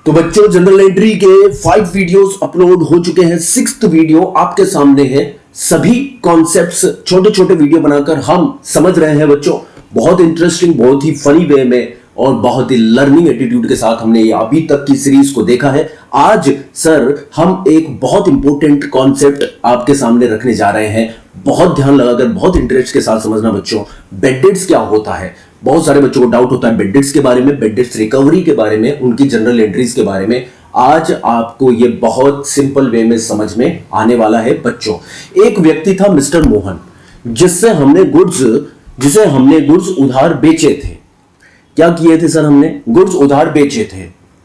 तो बच्चों general entry के 5 वीडियोस अपलोड हो चुके हैं। 6th वीडियो आपके सामने है। सभी कॉन्सेप्ट्स छोटे छोटे वीडियो बनाकर हम समझ रहे हैं बच्चों, बहुत इंटरेस्टिंग, बहुत ही फनी वे में और बहुत ही लर्निंग एटीट्यूड के साथ हमने ये अभी तक की सीरीज को देखा है। आज सर हम एक बहुत इंपॉर्टेंट कॉन्सेप्ट आपके सामने रखने जा रहे हैं। बहुत ध्यान लगाकर बहुत इंटरेस्ट के साथ समझना बच्चों। बेड डेट्स क्या होता है, बहुत सारे बच्चों को डाउट होता है बेड डेट्स के बारे में, बेड डेट्स रिकवरी के बारे में, उनकी जनरल एंट्रीज के बारे में। आज आपको ये बहुत सिंपल वे में समझ में आने वाला है बच्चों। एक व्यक्ति था मिस्टर मोहन, जिसे हमने गुड्स उधार बेचे थे। क्या किए थे सर? हमने गुड्स उधार बेचे थे।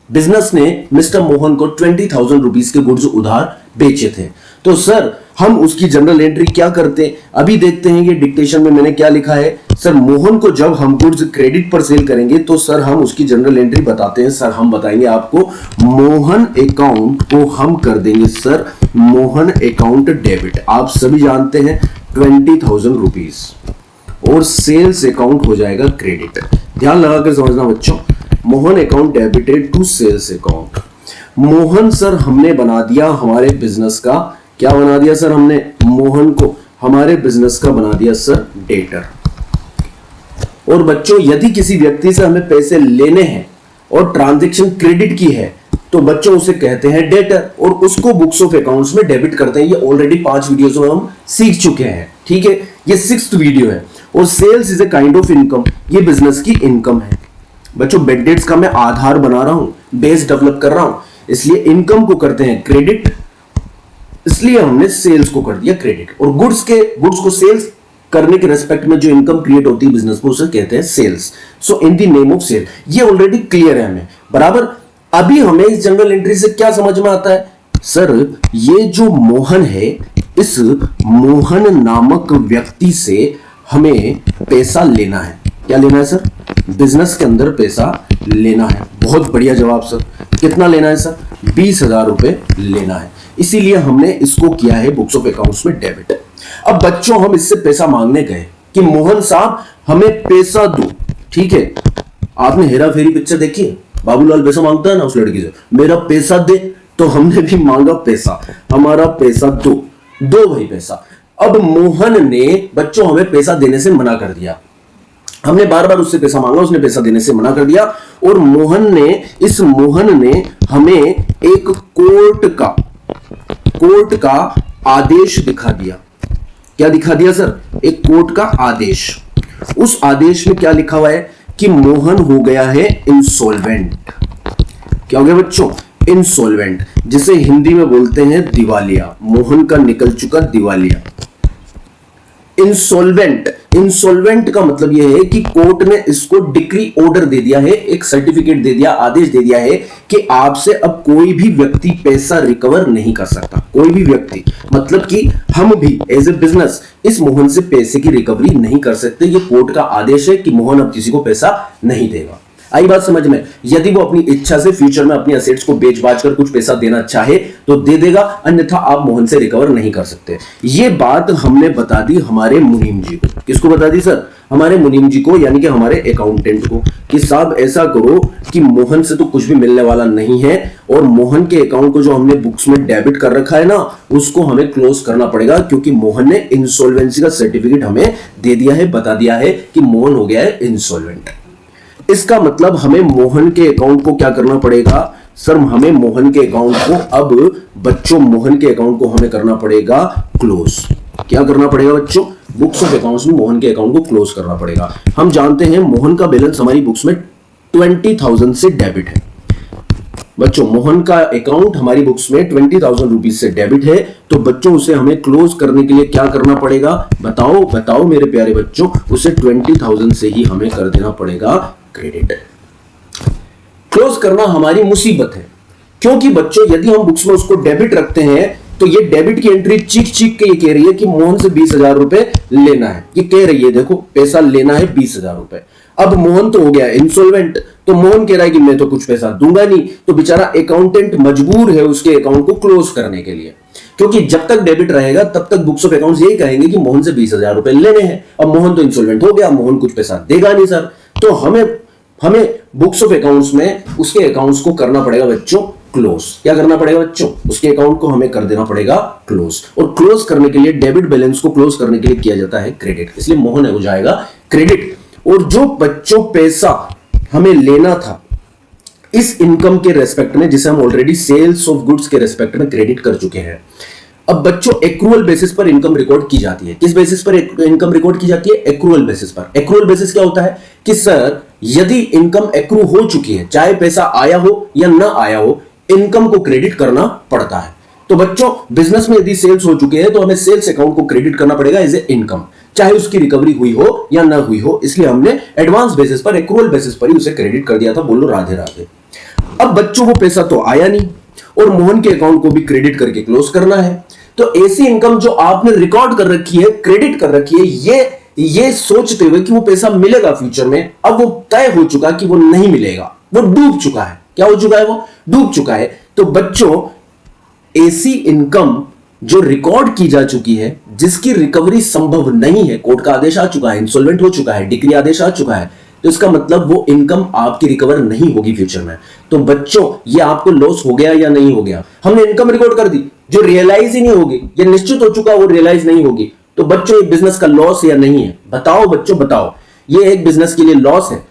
बिजनेस ने मिस्टर मोहन को 20,000 रुपीज के गुड्स उधार बेचे थे। तो सर हम उसकी जनरल एंट्री क्या करते हैं अभी देखते हैं। ये डिक्टेशन में मैंने क्या लिखा है। सर मोहन को जब हम गुड्स क्रेडिट पर सेल करेंगे तो सर हम उसकी जनरल एंट्री बताते हैं। सर हम बताएंगे आपको मोहन अकाउंट को हम कर देंगे सर मोहन अकाउंट डेबिट। आप सभी जानते हैं 20,000 रुपीज, और सेल्स अकाउंट हो जाएगा क्रेडिट। ध्यान लगा कर समझना बच्चों। Mohan account debited to sales account. Mohan sir हमने बना दिया हमारे बिजनेस का, क्या बना दिया सर? हमने मोहन को हमारे बिजनेस का बना दिया सर डेटर। और बच्चों यदि किसी व्यक्ति से हमें पैसे लेने हैं और ट्रांजैक्शन क्रेडिट की है तो बच्चों उसे कहते हैं डेटर, और उसको बुक्स ऑफ अकाउंट्स में डेबिट करते हैं। ये ऑलरेडी 5 वीडियोस में हम सीख चुके हैं, ठीक है। ये 6th वीडियो है। और sales is a kind of income, ये बिजनेस की इनकम है बच्चों। बेड डेट्स का मैं आधार बना रहा हूं, बेस डेवलप कर रहा हूं, इसलिए इनकम को करते हैं क्रेडिट, इसलिए हमने सेल्स को कर दिया क्रेडिट। और गुड्स को सेल्स करने के रेस्पेक्ट में जो इनकम क्रिएट होती है बिजनेस को, उसे कहते हैं sales. So in the name of sale. ये ऑलरेडी क्लियर है हमें, बराबर। अभी हमें इस जनरल एंट्री से क्या समझ में आता है? सर ये जो मोहन है, इस मोहन नामक व्यक्ति से हमें पैसा लेना है। क्या लेना है सर? बिजनेस के अंदर पैसा लेना है। बहुत बढ़िया जवाब सर। कितना लेना है सर? 20,000 रुपए लेना है। इसीलिए हमने इसको किया है बुक्स ऑफ अकाउंट्स में डेबिट। अब बच्चों हम इससे पैसा मांगने गए कि मोहन साहब हमें पैसा दो, ठीक है। आपने हेरा फेरी पिक्चर देखी है? बाबूलाल पैसा मांगता है ना उस लड़की से, मेरा पैसा दे। तो हमने भी मांगा पैसा, हमारा पैसा दो भाई पैसा। अब मोहन ने बच्चों हमें पैसा देने से मना कर दिया। हमने बार बार उससे पैसा मांगा, उसने पैसा देने से मना कर दिया। और मोहन ने हमें एक कोर्ट का आदेश दिखा दिया। क्या दिखा दिया सर? एक कोर्ट का आदेश। उस आदेश में क्या लिखा हुआ है कि मोहन हो गया है इंसॉल्वेंट। क्या हो गया बच्चों? इंसॉल्वेंट, जिसे हिंदी में बोलते हैं दिवालिया। मोहन का निकल चुका दिवालिया। इंसॉल्वेंट का मतलब यह है कि कोर्ट ने इसको डिक्री ऑर्डर दे दिया है, एक सर्टिफिकेट दे दिया, आदेश दे दिया है कि आपसे अब कोई भी व्यक्ति पैसा रिकवर नहीं कर सकता। कोई भी व्यक्ति, मतलब कि हम भी एज ए बिजनेस इस मोहन से पैसे की रिकवरी नहीं कर सकते। ये कोर्ट का आदेश है कि मोहन अब किसी को पैसा नहीं देगा। आई बात समझ में? यदि वो अपनी इच्छा से फ्यूचर में अपनी एसेट्स को बेच बाच कर कुछ पैसा देना चाहे तो दे देगा, अन्यथा आप मोहन से रिकवर नहीं कर सकते। ये बात हमने बता दी हमारे मुनीम जी को। किसको बता दी सर? हमारे मुनीम जी को, यानी कि हमारे अकाउंटेंट को, कि साहब ऐसा करो कि मोहन से तो कुछ भी मिलने वाला नहीं है, और मोहन के अकाउंट को जो हमने बुक्स में डेबिट कर रखा है ना, उसको हमें क्लोज करना पड़ेगा, क्योंकि मोहन ने इंसॉल्वेंसी का सर्टिफिकेट हमें दे दिया है, बता दिया है कि मोहन हो गया है इंसॉल्वेंट। इसका मतलब हमें मोहन के अकाउंट को क्या करना पड़ेगा सर? हमें मोहन के अकाउंट को, अब बच्चों मोहन के अकाउंट को हमें करना पड़ेगा क्लोज। क्या करना पड़ेगा बच्चों? बुक्स ऑफ अकाउंट्स में मोहन के अकाउंट को क्लोज करना पड़ेगा। हम जानते हैं मोहन का बैलेंस हमारी बुक्स में 20,000 से डेबिट है। बच्चों मोहन का अकाउंट हमारी बुक्स में 20,000 रुपीज से डेबिट है। तो बच्चों उसे हमें क्लोज करने के लिए क्या करना पड़ेगा? बताओ मेरे प्यारे बच्चों। उसे 20,000 से ही हमें कर देना पड़ेगा क्रेडिट। क्लोज करना हमारी मुसीबत है, क्योंकि बच्चों यदि हम बुक्स में उसको डेबिट रखते हैं तो ये डेबिट की एंट्री चीख के ये कह रही है कि मोहन से 20,000 रुपए लेना है। ये कह रही है, देखो पैसा लेना है 20,000 रुपए। अब मोहन तो हो गया इंसॉल्वेंट, तो मोहन कह रहा है कि मैं तो कुछ पैसा दूंगा नहीं। तो बेचारा अकाउंटेंट मजबूर है उसके अकाउंट को क्लोज करने के लिए, क्योंकि जब तक डेबिट रहेगा तब तक बुक्स ऑफ अकाउंट्स यही कहेंगे कि मोहन से 20,000 रुपए लेने हैं। अब मोहन तो इंसॉल्वेंट हो गया, मोहन कुछ पैसा देगा नहीं सर। तो हमें बुक्स ऑफ अकाउंट्स में उसके अकाउंट्स को करना पड़ेगा बच्चों क्लोज। क्या करना पड़ेगा बच्चों? उसके अकाउंट को हमें कर देना पड़ेगा क्लोज। और क्लोज करने के लिए डेबिट बैलेंस को क्लोज करने के लिए किया जाता है क्रेडिट, इसलिए मोहन हो जाएगा क्रेडिट। और जो बच्चों पैसा हमें लेना था इस इनकम के रेस्पेक्ट में, जिसे हम ऑलरेडी सेल्स ऑफ गुड्स के रेस्पेक्ट में क्रेडिट कर चुके हैं, अब बच्चों एक्रूअल बेसिस पर इनकम रिकॉर्ड की जाती है। किस बेसिस पर इनकम रिकॉर्ड की जाती है? एक्रूअल बेसिस पर। एक्रूअल बेसिस क्या होता है कि सर यदि इनकम एक्रू हो चुकी है, चाहे पैसा आया हो या ना आया हो, इनकम को क्रेडिट करना पड़ता है। तो बच्चों बिजनेस में यदि सेल्स हो चुके हैं तो हमें सेल्स अकाउंट को क्रेडिट करना पड़ेगा एज ए इनकम, चाहे उसकी रिकवरी हुई हो या ना हुई हो। इसलिए हमने एडवांस बेसिस पर, एक्रूअल बेसिस पर ही उसे क्रेडिट कर दिया था। बोलो राधे राधे। अब बच्चों वो पैसा तो आया नहीं और मोहन के अकाउंट को भी क्रेडिट करके क्लोज करना है। तो ऐसी इनकम जो आपने रिकॉर्ड कर रखी है, क्रेडिट कर रखी है, ये सोचते हुए कि वो पैसा मिलेगा फ्यूचर में, अब वो तय हो चुका कि वो नहीं मिलेगा, वो डूब चुका है। क्या हो चुका है? वो डूब चुका है। तो बच्चों ऐसी इनकम जो रिकॉर्ड की जा चुकी है, जिसकी रिकवरी संभव नहीं है, कोर्ट का आदेश आ चुका है, इंसॉल्वेंट हो चुका है, डिक्री आदेश आ चुका है, तो इसका मतलब वो इनकम आपकी रिकवर नहीं होगी फ्यूचर में। तो बच्चों ये आपको लॉस हो गया या नहीं हो गया? हमने इनकम रिकॉर्ड कर दी जो रियलाइज ही नहीं होगी, ये निश्चित हो चुका वो रियलाइज नहीं होगी। तो बच्चों ये बिजनेस का लॉस या नहीं है? बताओ बच्चों बताओ। ये एक बिजनेस के लिए लॉस है।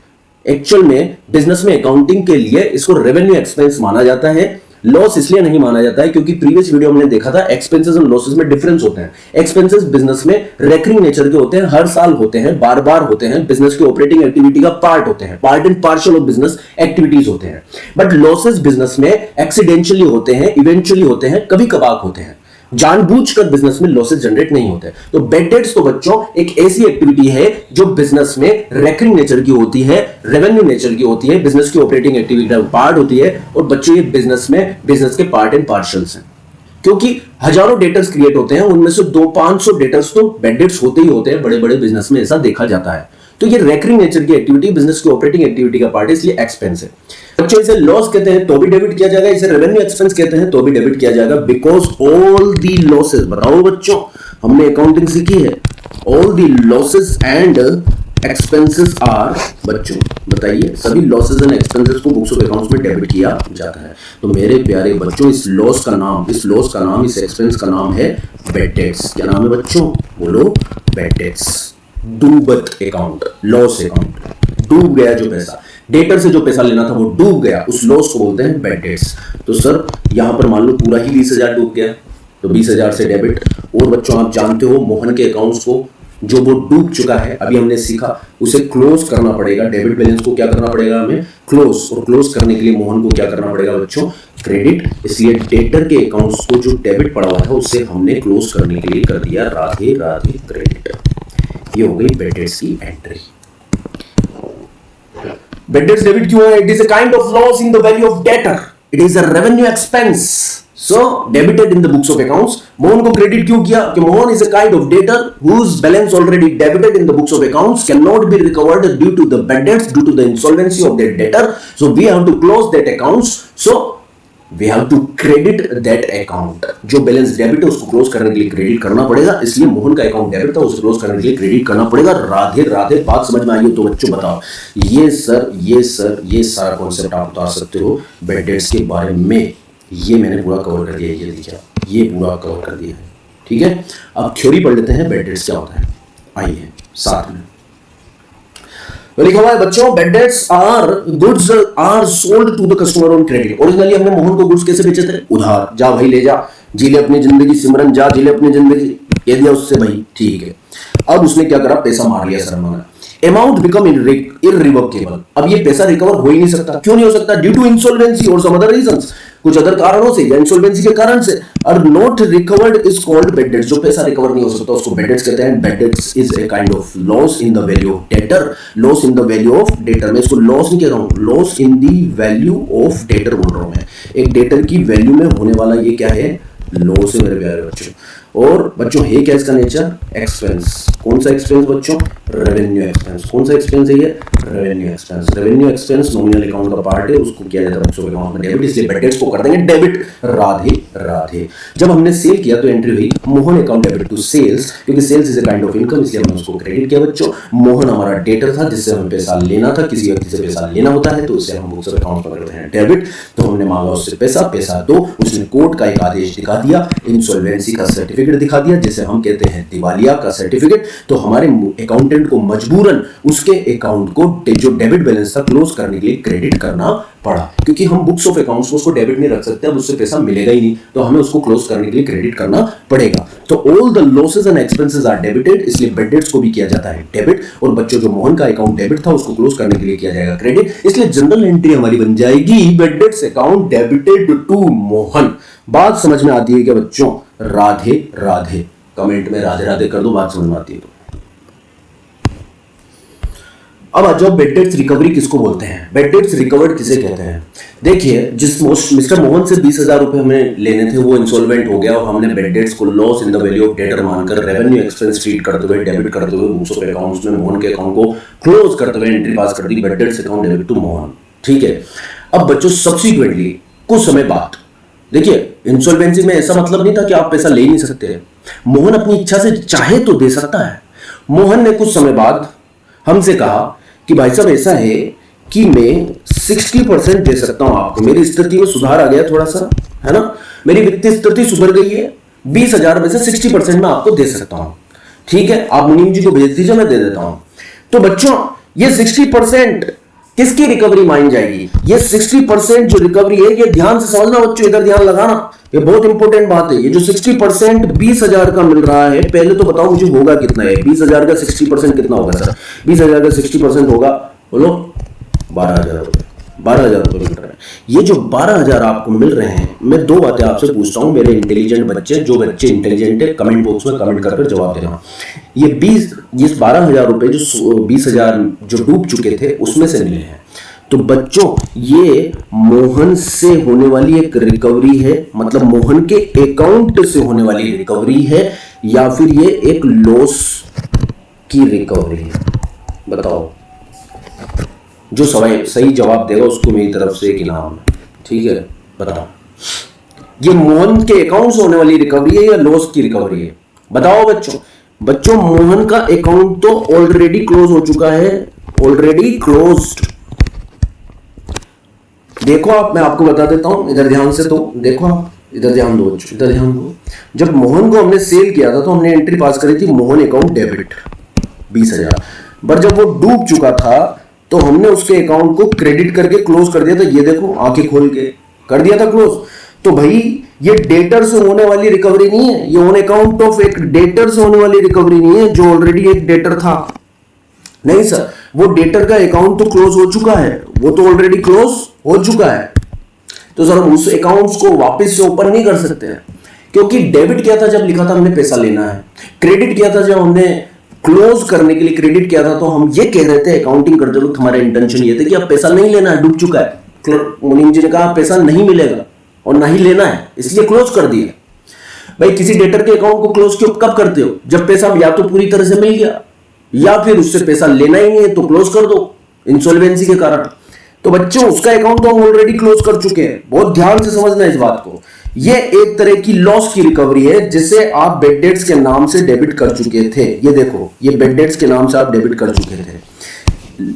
एक्चुअल में बिजनेस में अकाउंटिंग के लिए इसको रेवेन्यू एक्सपेंस माना जाता है। लॉस इसलिए नहीं माना जाता है क्योंकि प्रीवियस वीडियो हमने देखा था एक्सपेंसेस और लॉसेस में डिफरेंस होते हैं। एक्सपेंसेस बिजनेस में रेकरिंग नेचर के होते हैं, हर साल होते हैं, बार बार होते हैं, बिजनेस की ऑपरेटिंग एक्टिविटी का पार्ट होते हैं, part and partial of business activities होते हैं। बट लॉसेस बिजनेस में एक्सीडेंशियली होते हैं, इवेंचुअली होते हैं, कभी कभार होते हैं। जानबूझकर बिजनेस में लॉसेस जनरेट नहीं होते। तो बैड डेट्स तो बच्चों एक ऐसी एक्टिविटी है जो बिजनेस में रेकरिंग नेचर की होती है, रेवेन्यू नेचर की होती है, बिजनेस की ऑपरेटिंग एक्टिविटी का पार्ट होती है। और बच्चों ये बिजनेस में बिजनेस के पार्ट एंड पार्शियल्स हैं, क्योंकि हजारों डेटर्स क्रिएट होते हैं, उनमें से 200-500 डेटर्स तो बैड डेट्स होते ही होते हैं। बड़े बड़े बिजनेस में ऐसा देखा जाता है। तो ये रेकरिंग नेचर की एक्टिविटी बिजनेस की ऑपरेटिंग एक्टिविटी का पार्ट है, इसलिए एक्सपेंस है। बच्चों इसे लॉस कहते हैं तो भी डेबिट किया जाएगा, इसे रेवेन्यू एक्सपेंस कहते हैं तो भी डेबिट किया जाएगा, बिकॉज ऑल दी लॉसेस, बताओ बच्चों हमने अकाउंटिंग सीखी है, all the losses and expenses are, बच्चों बताइए सभी लॉसेस एंड एक्सपेंसेस को बुक्स ऑफ अकाउंट्स में डेबिट किया जाता है। तो मेरे प्यारे बच्चों इस लॉस का नाम, इस एक्सपेंस का नाम है बैड डेट्स। क्या नाम है बच्चों? बोलो बैड डेट्स। डूबत अकाउंट, लॉस अकाउंट, डूब गया जो पैसा, डेटर से जो पैसा लेना था वो डूब गया, उस लॉस को बोलते हैं बैड डेट्स। तो सर यहां पर मान लो पूरा ही 20,000 डूब गया, तो 20,000 से डेबिट। और बच्चों आप जानते हो मोहन के अकाउंट्स को जो वो डूब चुका है, अभी हमने सीखा, उसे क्लोज करना पड़ेगा। डेबिट बैलेंस को क्या करना पड़ेगा? हमें क्लोज। और क्लोज करने के लिए मोहन को क्या करना पड़ेगा बच्चों? क्रेडिट। इसलिए डेटर के अकाउंट्स को जो डेबिट पड़ा हुआ था उसे हमने क्लोज करने के लिए कर दिया राधे राधे क्रेडिट। ये हो गई बैड डेट्स की एंट्री। बैड डेट्स डेबिट क्यों है? It is a kind of loss in the value of debtor, it is a revenue expense, so debited in the books of accounts. Mohan को क्रेडिट क्यों किया? कि Mohan is a kind of debtor whose balance already debited in the books of accounts cannot be recovered due to the bad debts, due to the insolvency of that debtor, so we have to close that accounts, so we have to credit that account। जो balance debit है उसको close करने के लिए credit करना पड़ेगा, इसलिए मोहन का अकाउंट डेबिट था, उसे क्लोज करने के लिए क्रेडिट करना पड़ेगा। राधे राधे। बात समझ में आई हो तो बच्चों बताओ। ये सारा कॉन्सेप्ट आप उतार सकते हो बैड डेट्स के बारे में। ये मैंने पूरा कवर कर दिया, ये देखिए ये पूरा कवर कर दिया है, ठीक है। अब थ्योरी पढ़ लेते हैं बैड डेट्स क्या होता है, आइए साथ में। तो लिखा हुआ है बच्चों, bad debts are goods are sold to the customer on credit. Originally हमने मोहन को गुड्स कैसे बेचे थे? उधार। जा भाई ले जा, जी ले अपनी जिंदगी, सिमरन जा जी ले अपनी जिंदगी, कह दिया उससे भाई, ठीक है। अब उसने क्या करा? पैसा मार लिया शर्मा। Amount become irrevocable. अब ये पैसा रिकवर हो ही नहीं सकता। क्यों नहीं हो सकता? ड्यू टू इंसॉल्वेंसी और सम अदर रीजंस, कुछ अदर कारणों से या इंसॉल्वेंसी के कारण से। और not recovered is called bad debts. जो पैसा रिकवर नहीं हो सकता उसको बैड डेट्स कहते हैं। Bad debts is a kind of loss in the value of debtor. Loss in the value of debtor, मैं इसको लॉस नहीं कह रहा हूं, loss in the value of debtor बोल रहा हूं मैं। एक डेटर की वैल्यू में होने वाला ये क्या है? लॉस है मेरे प्यारे बच्चों। और बच्चों है क्या इसका नेचर? एक्सपेंस। कौन सा एक्सपेंस बच्चों? Revenue expense. कौन सा एक्सपेंस है ये? Revenue expense. Revenue expense nominal account का पार्ट है, उसको किया जाता है बच्चों के अकाउंट में डेबिट, इसलिए बैड डेट्स को कर देंगे डेबिट। राधे राधे। जब हमने सेल किया तो एंट्री हुई Mohan account debit to sales, क्योंकि sales is a kind of income, इसलिए हमने उसको क्रेडिट किया बच्चों। मोहन हमारा डेटर था जिससे हमें पैसा लेना था, किसी व्यक्ति से पैसा लेना होता है तो उससे हम बुक्स ऑफ अकाउंट पकड़ते हैं डेबिट। तो हमने मांगा उससे पैसा दो, उसने कोर्ट का एक आदेश दिखा दिया, इंसॉल्वेंसी का सर्टिफिकेट दिखा दिया जिसे हम कहते हैं दिवालिया का सर्टिफिकेट। तो हमारे अकाउंटेंट को मजबूरन उसके अकाउंट को जो डेबिट बैलेंस था क्लोज करने के लिए क्रेडिट करना पड़ा, क्योंकि हम बुक्स ऑफ अकाउंट्स में उसको डेबिट नहीं रख सकते, अब उससे पैसा मिलेगा ही नहीं, तो हमें उसको क्लोज करने के लिए क्रेडिट करना पड़ेगा। तो all the losses and expenses are debited, इसलिए बैड डेट्स को भी किया जाता है डेबिट। और बच्चों जो मोहन का अकाउंट डेबिट था उसको क्लोज करने के लिए किया जाएगा क्रेडिट, इसलिए जनरल एंट्री हमारी बन जाएगी bad debts account debited to Mohan. बात समझ में आती है क्या बच्चों? राधे राधे। कमेंट में राधे राधे कर दो, बात समझ में आती है तो। अब आ जाओ बैड डेट्स रिकवरी किसको बोलते हैं, बैड डेट्स रिकवर्ड किसे कहते हैं। देखिए, जिस मिस्टर मोहन से 20,000 रुपए हमें लेने थे वो इंसॉल्वेंट हो गया और हमने बैड डेट्स को loss in the value of debtor मानकर रेवेन्यू एक्सपेंस ट्रीट करते हुए डेबिट करते हुए बुक्स ऑफ अकाउंट्स में मोहन के अकाउंट को क्लोज करते हुए एंट्री पास कर दी, bad debts account debit to Mohan. ठीक है। अब बच्चों सब्सिक्वेंटली कुछ समय बाद, देखिए इंसॉल्वेंसी में ऐसा मतलब नहीं था कि आप पैसा ले नहीं सकते, मोहन अपनी इच्छा से चाहे तो दे सकता है। मोहन ने कुछ समय बाद हमसे कहा कि भाई साहब ऐसा है कि मैं 60% दे सकता हूं आपको, मेरी स्थिति में सुधार आ गया थोड़ा सा, है ना, मेरी वित्तीय स्थिति सुधर गई है, 20,000 में से 60% मैं आपको दे सकता हूं। ठीक है, आप मुनीम जी को भेज दीजिए, मैं दे देता हूं। तो बच्चों ये 60% किसकी रिकवरी मानी जाएगी? ये 60% जो रिकवरी है, ये ध्यान से समझना बच्चों, इधर ध्यान लगाना, ये बहुत इंपॉर्टेंट बात है। ये जो 60% 20,000 का मिल रहा है, पहले तो बताओ मुझे होगा कितना है? 20,000 का 60% कितना होगा सर? 20,000 का 60% होगा, बोलो 12,000 रुपए। 12,000 रुपए मिल रहा है। ये जो 12,000 आपको मिल रहे हैं, मैं दो बातें आपसे पूछता हूं मेरे इंटेलिजेंट बच्चे, जो बच्चे इंटेलिजेंट है कमेंट बॉक्स में कमेंट कर जवाब देना। ये 12,000 रुपए जो 20,000 जो डूब चुके थे उसमें से मिले हैं, तो बच्चों ये मोहन से होने वाली एक रिकवरी है, मतलब मोहन के अकाउंट से होने वाली रिकवरी है, या फिर ये एक लॉस की रिकवरी है? बताओ। जो सही जवाब देगा उसको मेरी तरफ से एक इनाम है। ठीक है, बताओ ये मोहन के अकाउंट से होने वाली रिकवरी है या लॉस की रिकवरी है? बताओ बच्चों। बच्चों मोहन का अकाउंट तो ऑलरेडी क्लोज हो चुका है, ऑलरेडी क्लोज्ड। देखो आप, मैं आपको बता देता हूं, इधर ध्यान से, तो देखो आप इधर ध्यान दो, इधर ध्यान दो। जब मोहन को हमने सेल किया था तो हमने एंट्री पास करी थी मोहन अकाउंट डेबिट 20,000, पर जब वो डूब चुका था तो हमने उसके अकाउंट को क्रेडिट करके क्लोज कर दिया था। ये देखो आंखें खोल के कर दिया था क्लोज। तो भाई ये डेटर से होने वाली रिकवरी नहीं है, ये ऑन अकाउंट ऑफ एक डेटर से होने वाली रिकवरी नहीं है जो ऑलरेडी एक डेटर था। नहीं सर, वो डेटर का अकाउंट तो क्लोज हो चुका है, वो तो ऑलरेडी क्लोज हो चुका है, तो सर हम उस अकाउंट्स को वापस से ओपन नहीं कर सकते हैं, क्योंकि डेबिट किया था जब लिखा था हमने पैसा लेना है, क्रेडिट किया था जब हमने क्लोज करने के लिए क्रेडिट किया था, तो हम ये कह रहे थे अकाउंटिंग करते वक्त हमारा इंटेंशन ये था कि अब पैसा नहीं लेना है, डूब चुका है। मुनीम जी ने कहा पैसा नहीं मिलेगा और ना ही लेना है, इसलिए क्लोज कर दिया। भाई किसी डेटर के अकाउंट को क्लोज क्यों कब करते हो? जब पैसा या तो पूरी तरह से मिल गया या फिर उससे पैसा लेना ही नहीं है तो क्लोज कर दो इंसॉल्वेंसी के कारण। तो बच्चों उसका अकाउंट तो हम ऑलरेडी क्लोज कर चुके हैं, बहुत ध्यान से समझना इस बात को। ये एक तरह की लॉस की रिकवरी है जिसे आप बैड डेट्स के नाम से डेबिट कर चुके थे। ये देखो, ये बैड डेट्स के नाम से आप डेबिट कर चुके थे,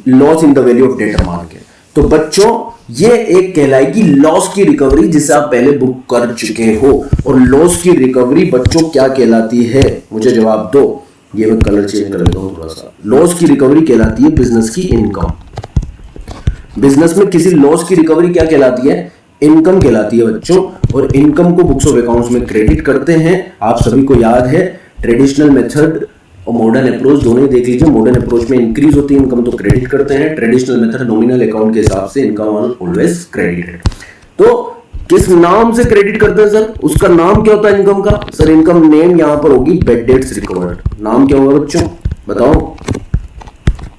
loss in the value of debtor मान के। तो बच्चों ये एक कहलाएगी लॉस की रिकवरी जिसे आप पहले बुक कर चुके हो। और लॉस की रिकवरी बच्चों क्या कहलाती है? मुझे जवाब दो। ये मैं कलर चेंज कर लेता हूं थोड़ा सा। लॉस की रिकवरी कहलाती है बिजनेस की इनकम। बिजनेस में किसी लॉस की रिकवरी क्या कहलाती है? इनकम कहलाती है बच्चों। और इनकम को बुक्स ऑफ अकाउंट्स में क्रेडिट करते हैं। आप सभी को याद है ट्रेडिशनल मेथड और मॉडर्न अप्रोच दोनों ही देख लीजिए। मॉडर्न अप्रोच में इंक्रीज होती है इनकम तो क्रेडिट करते हैं, ट्रेडिशनल मेथड नॉमिनल अकाउंट के हिसाब से इनकम ऑलवेज क्रेडिटेड। तो किस नाम से क्रेडिट करते हैं सर? उसका नाम क्या होता है इनकम का? सर इनकम नेम यहां पर होगी बैड डेट्स रिकवर्ड। नाम क्या होगा बच्चों बताओ?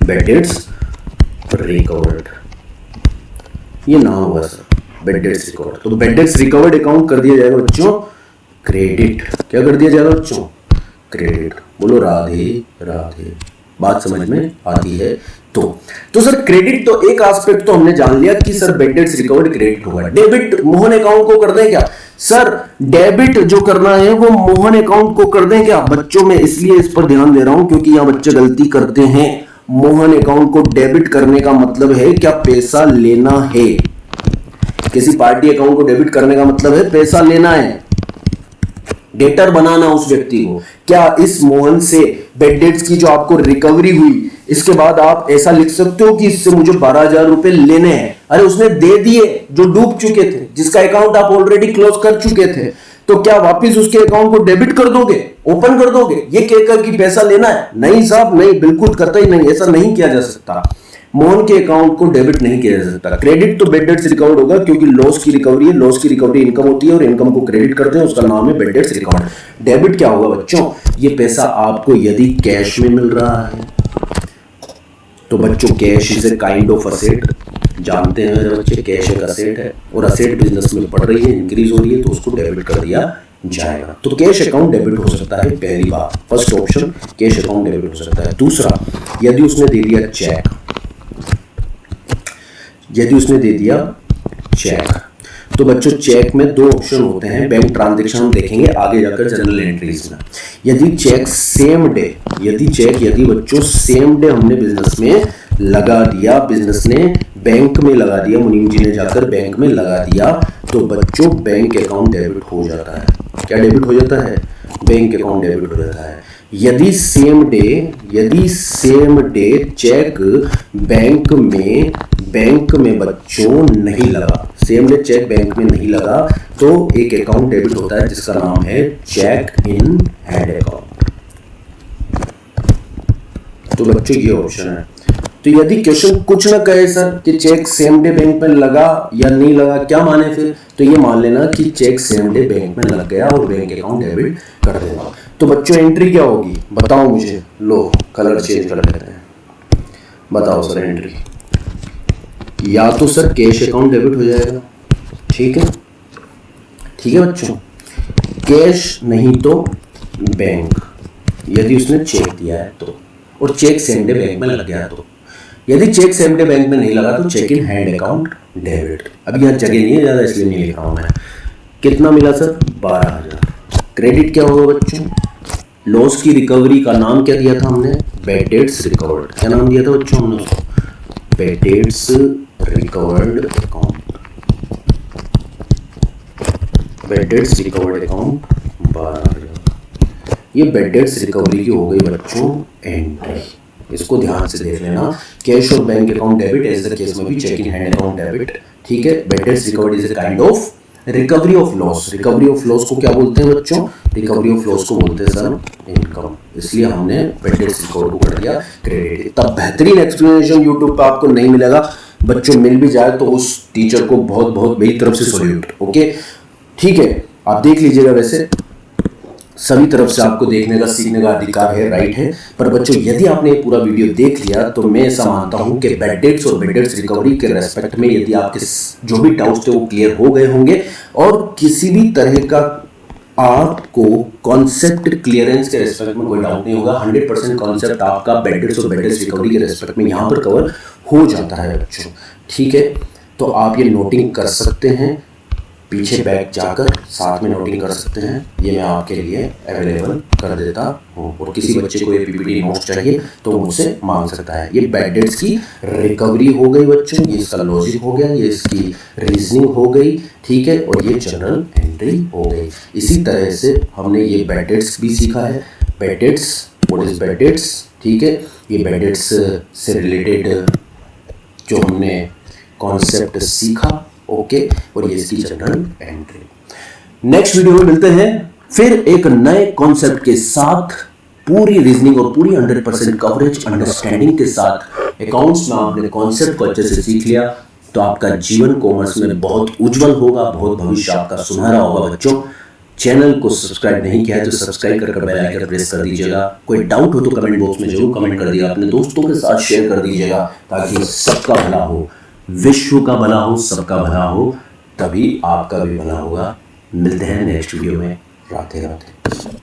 बैड डेट्स रिकवर्ड, ये नाम होगा सर बैड डेट्स रिकवर्ड। तो बैड डेट्स रिकवर्ड अकाउंट कर दिया जाएगा बच्चों क्रेडिट। क्या कर दिया जाएगा बच्चों, क्रेडिट। बोलो राधे राधे, बात समझ में आती है। तो सर क्रेडिट तो एक एस्पेक्ट तो हमने जान लिया कि sir bad debts recovered credit होगा। डेबिट मोहन अकाउंट को कर दें क्या सर, डेबिट जो करना है वो मोहन अकाउंट को कर दें क्या बच्चों? में इसलिए इस पर ध्यान दे रहा हूं क्योंकि यहां बच्चे गलती करते हैं। मोहन अकाउंट को डेबिट करने का मतलब है क्या, पैसा लेना है। किसी पार्टी अकाउंट को डेबिट करने का मतलब है पैसा लेना है, डेटर बनाना उस व्यक्ति को। क्या इस मोहन से बैड डेट्स की जो आपको रिकवरी हुई, इसके बाद आप ऐसा लिख सकते हो कि इससे मुझे 12,000 रुपए लेने हैं? अरे उसने दे दिए जो डूब चुके थे, जिसका अकाउंट आप ऑलरेडी क्लोज कर चुके थे, तो क्या वापस उसके अकाउंट को डेबिट कर दोगे, ओपन कर दोगे ये कहकर कि पैसा लेना है? नहीं साहब नहीं, बिल्कुल कतई नहीं, ऐसा नहीं किया जा सकता। मोहन के अकाउंट को डेबिट नहीं किया जा सकता। क्रेडिट तो बैड डेट्स रिकवर्ड होगा क्योंकि लॉस की रिकवरी है, लॉस की रिकवरी इनकम होती है और इनकम को क्रेडिट करते हैं, उसका नाम है बैड डेट्स रिकवर्ड। डेबिट क्या होगा बच्चों, ये पैसा आपको यदि कैश में मिल रहा है तो बच्चों cash is a kind of asset, जानते हैं मेरे बच्चे, कैश एक असेट है और असेट बिजनेस में बढ़ रही है, इंक्रीज हो रही है, तो उसको डेबिट कर दिया जाएगा। तो कैश अकाउंट डेबिट हो सकता है, पहली बात, first option cash account debit हो सकता है। दूसरा, यदि उसने दे दिया चेक, यदि उसने दे दिया चेक, तो बच्चों चेक में दो ऑप्शन होते हैं, बैंक ट्रांजैक्शन हम देखेंगे आगे जाकर जनरल एंट्रीज में। यदि चेक सेम डे, यदि बच्चों सेम डे हमने बिजनेस में लगा दिया, बिजनेस ने बैंक में लगा दिया, मुनीम जी ने जाकर बैंक में लगा दिया, तो बच्चों बैंक अकाउंट डेबिट हो जाता है। क्या डेबिट हो जाता है? बैंक अकाउंट डेबिट हो जाता है। यदि सेम डे चेक बैंक में बच्चों नहीं लगा, सेम डे चेक बैंक में नहीं लगा, तो एक अकाउंट डेबिट होता है जिसका नाम है चेक इन हैंड अकाउंट। तो बच्चों ये ऑप्शन है। तो यदि क्वेश्चन कुछ ना कहे सर कि चेक सेम डे बैंक में लगा या नहीं लगा, क्या माने फिर? तो ये मान लेना कि चेक सेम डे बैंक में लग गया और बैंक अकाउंट डेबिट कर देगा। तो बच्चों एंट्री क्या होगी बताओ मुझे, लो कलर चेंज कर लेते हैं, बताओ सर एंट्री। या तो सर कैश अकाउंट डेबिट हो जाएगा, ठीक है बच्चों, कैश नहीं तो बैंक, यदि उसने चेक दिया है तो, और चेक सेम डे बैंक में लग गया तो। यदि चेक सेम डे बैंक में नहीं लगा तो cheque in hand account debit. अब यहाँ जगह नहीं है ज्यादा इसलिए नहीं लिख रहा हूं मैं। कितना मिला सर? 12,000। क्रेडिट क्या होगा बच्चों? लॉस की रिकवरी का नाम क्या दिया था हमने? Bad debts recovered. क्या नाम दिया था बच्चों हमने उसको? Bad debts recovered account. Bad debts recovered account 12,000। ये बैड डेट्स रिकवरी की हो गई बच्चों एंट्री। इसको ध्यान से देख लेना, कैश और bank account debit, as the case में भी cheque in hand account debit, ठीक है। Bad debts recovered is a kind of recovery of loss. Recovery of loss को क्या बोलते हैं बच्चों? रिकवरी ऑफ लॉस को बोलते हैं सर इनकम, इसलिए हमने बैड डेट्स रिकवर्ड को कर दिया क्रेडिट। तब बेहतरीन एक्सप्लेनेशन यूट्यूब पे आपको नहीं मिलेगा बच्चों, मिल भी जाए तो उस टीचर को बहुत बहुत मेरी तरफ से सैल्यूट, ओके ठीक है। आप देख लीजिएगा, वैसे सभी तरफ से आपको देखने का सीखने का अधिकार है, राइट है। पर बच्चों यदि आपने पूरा वीडियो देख लिया तो मैं ऐसा मानता हूं कि बैड डेट्स और बैड डेट्स रिकवरी के रेस्पेक्ट में यदि आपके जो भी डाउट्स थे वो क्लियर हो गए होंगे, और किसी भी तरह का आपको कॉन्सेप्ट क्लियरेंस के रेस्पेक्ट में कोई डाउट नहीं होगा। 100% कॉन्सेप्ट आपका बैड डेट्स और बैड डेट्स रिकवरी के रेस्पेक्ट में यहाँ पर कवर हो जाता है बच्चों, ठीक है। तो आप ये नोटिंग कर सकते हैं, पीछे बैक जाकर साथ में नोटिंग कर सकते हैं, ये मैं आपके लिए अवेलेबल कर देता हूँ। और किसी बच्चे को ये पीपीटी नोट्स चाहिए तो मुझसे मांग सकता है। ये बैड डेट्स की रिकवरी हो गई बच्चों, ये इसका लॉजिक हो गया, ये इसकी रीजनिंग हो गई, ठीक है, और ये जनरल एंट्री हो गई। इसी तरह से हमने ये बैड डेट्स भी सीखा है। Bad dates, what is bad debts, ठीक है। ये बैड डेट्स से रिलेटेड जो हमने कॉन्सेप्ट सीखा, ओके, और ये इसकी जनरल एंट्री। नेक्स्ट वीडियो में मिलते हैं फिर एक नए कॉन्सेप्ट के साथ, पूरी रीजनिंग और पूरी 100% कवरेज अंडरस्टैंडिंग के साथ। अकाउंट्स में आपने कॉन्सेप्ट को अच्छे से सीख लिया तो आपका जीवन कॉमर्स में बहुत उज्जवल होगा, बहुत भविष्य आपका सुनहरा होगा बच्चों। चैनल को सब्सक्राइब नहीं किया है तो सब्सक्राइब करके बेल आइकन प्रेस कर दीजिएगा। कोई डाउट हो तो कमेंट बॉक्स में जरूर कमेंट कर दिया, अपने दोस्तों के साथ शेयर कर दीजिएगा ताकि सबका भला हो, विश्व का भला हो, सबका भला हो, तभी आपका भी भला होगा। मिलते हैं नेक्स्ट वीडियो में। राधे राधे।